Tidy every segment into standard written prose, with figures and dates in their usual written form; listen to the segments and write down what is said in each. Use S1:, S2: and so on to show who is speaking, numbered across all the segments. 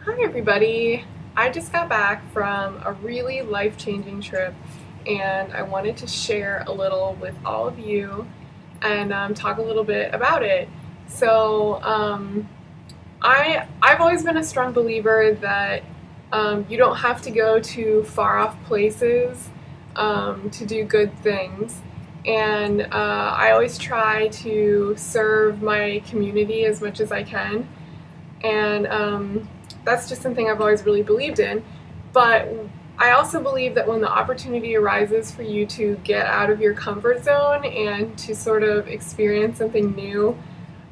S1: Hi everybody! I just got back from a really life-changing trip and I wanted to share a little with all of you and talk a little bit about it. So I've always been a strong believer that you don't have to go to far off places to do good things. And I always try to serve my community as much as I can. And that's just something I've always really believed in. But I also believe that when the opportunity arises for you to get out of your comfort zone and to sort of experience something new,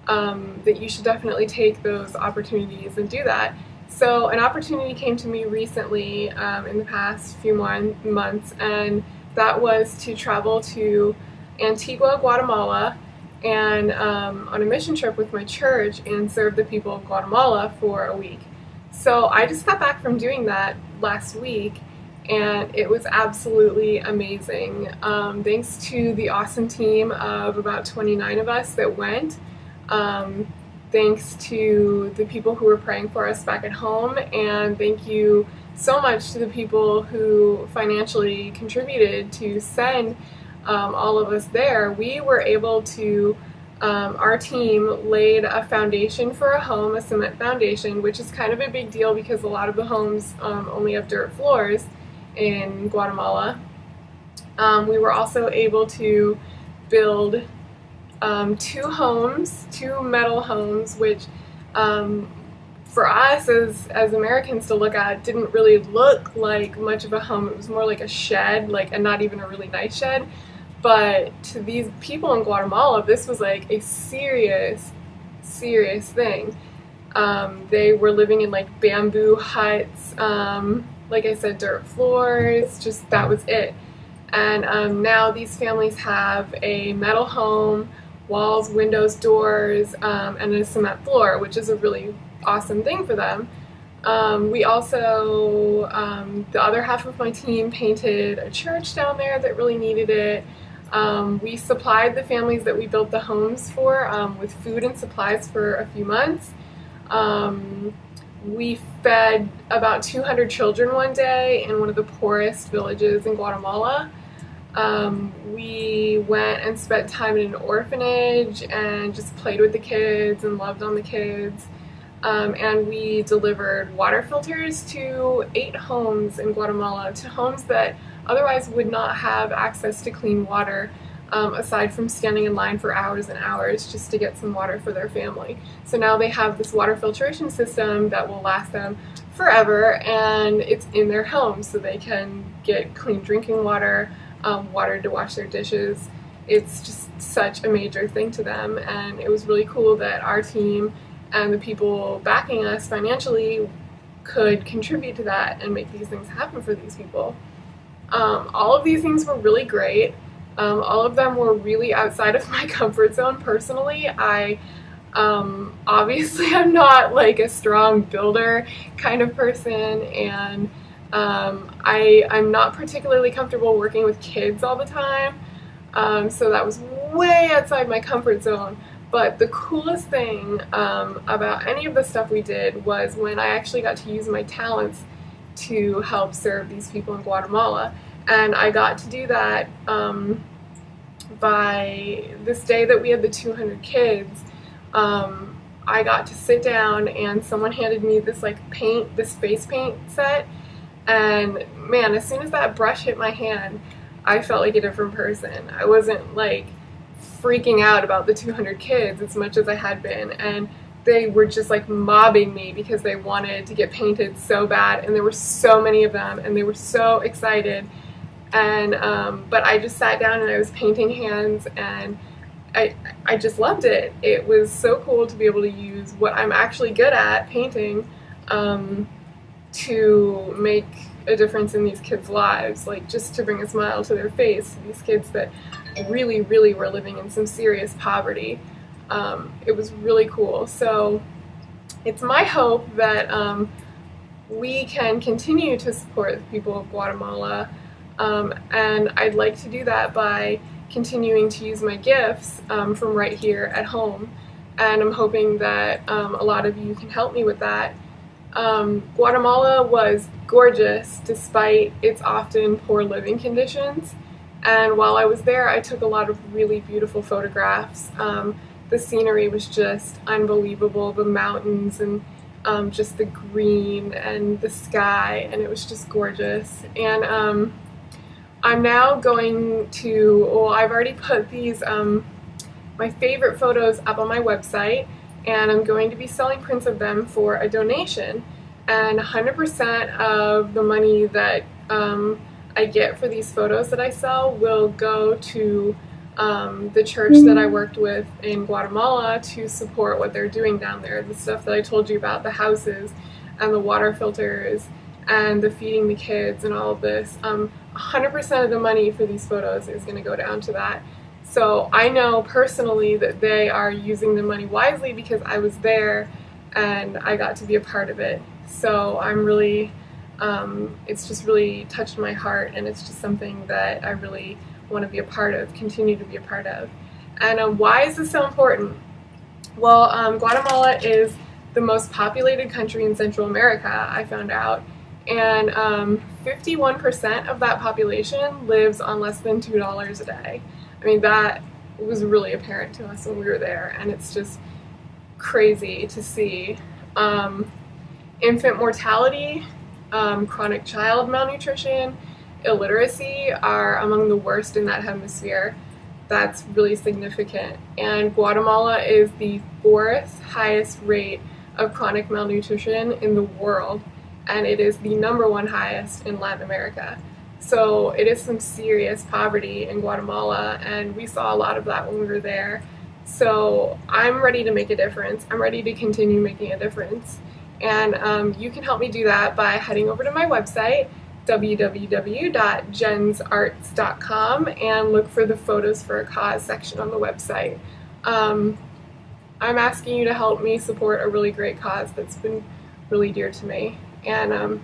S1: that you should definitely take those opportunities and do that. So an opportunity came to me recently in the past few months, and that was to travel to Antigua, Guatemala, and on a mission trip with my church and serve the people of Guatemala for a week. So I just got back from doing that last week, and it was absolutely amazing. Thanks to the awesome team of about 29 of us that went. Thanks to the people who were praying for us back at home, and thank you so much to the people who financially contributed to send all of us there. We were able to, our team laid a foundation for a home, a cement foundation, which is kind of a big deal because a lot of the homes only have dirt floors in Guatemala. We were also able to build two metal homes, which for us as Americans to look at didn't really look like much of a home. It was more like a shed, and not even a really nice shed. But to these people in Guatemala, this was like a serious, serious thing. They were living in bamboo huts, like I said, dirt floors, just that was it. And now these families have a metal home, walls, windows, doors, and a cement floor, which is a really awesome thing for them. We also, the other half of my team painted a church down there that really needed it. We supplied the families that we built the homes for with food and supplies for a few months. We fed about 200 children one day in one of the poorest villages in Guatemala. We went and spent time in an orphanage and just played with the kids and loved on the kids. And we delivered water filters to 8 homes in Guatemala, to homes that otherwise would not have access to clean water, aside from standing in line for hours and hours just to get some water for their family. So now they have this water filtration system that will last them forever, and it's in their homes so they can get clean drinking water, water to wash their dishes. It's just such a major thing to them, and it was really cool that our team and the people backing us financially could contribute to that and make these things happen for these people. All of these things were really great. All of them were really outside of my comfort zone personally. Obviously I'm not like a strong builder kind of person, and I'm not particularly comfortable working with kids all the time. So that was way outside my comfort zone. But the coolest thing about any of the stuff we did was when I actually got to use my talents to help serve these people in Guatemala. And I got to do that by this day that we had the 200 kids. I got to sit down and someone handed me this this face paint set. And man, as soon as that brush hit my hand, I felt like a different person. I wasn't freaking out about the 200 kids as much as I had been, and they were just mobbing me because they wanted to get painted so bad, and there were so many of them, and they were so excited. And but I just sat down and I was painting hands, and I just loved it. It was so cool to be able to use what I'm actually good at, painting, to make a difference in these kids' lives, just to bring a smile to their face, these kids that really, really were living in some serious poverty. It was really cool. So it's my hope that we can continue to support the people of Guatemala, and I'd like to do that by continuing to use my gifts from right here at home, and I'm hoping that a lot of you can help me with that. Guatemala was gorgeous despite its often poor living conditions. And while I was there, I took a lot of really beautiful photographs. The scenery was just unbelievable, the mountains and just the green and the sky, and it was just gorgeous. And I'm now going to, well, I've already put these, my favorite photos up on my website, and I'm going to be selling prints of them for a donation. And 100% of the money that I get for these photos that I sell will go to the church that I worked with in Guatemala to support what they're doing down there. The stuff that I told you about, the houses and the water filters and the feeding the kids and all of this. 100% of the money for these photos is going to go down to that. So I know personally that they are using the money wisely because I was there and I got to be a part of it. So I'm really, it's just really touched my heart, and it's just something that I really want to be a part of, continue to be a part of. And why is this so important? Well, Guatemala is the most populated country in Central America, I found out, and 51% of that population lives on less than $2 a day. I mean, that was really apparent to us when we were there, and it's just crazy to see. Infant mortality, chronic child malnutrition, illiteracy are among the worst in that hemisphere. That's really significant. And Guatemala is the 4th highest rate of chronic malnutrition in the world, and it is the #1 highest in Latin America. So it is some serious poverty in Guatemala, and we saw a lot of that when we were there. So I'm ready to make a difference. I'm ready to continue making a difference. And you can help me do that by heading over to my website, www.jensarts.com, and look for the Photos for a Cause section on the website. I'm asking you to help me support a really great cause that's been really dear to me. And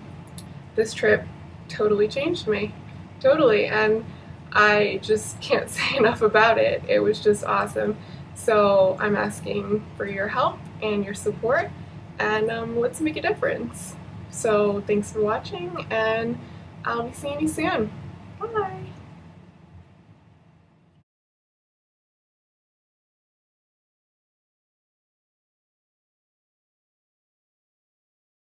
S1: this trip totally changed me. Totally. And I just can't say enough about it. It was just awesome. So I'm asking for your help and your support, and let's make a difference. So thanks for watching, and I'll be seeing you soon. Bye!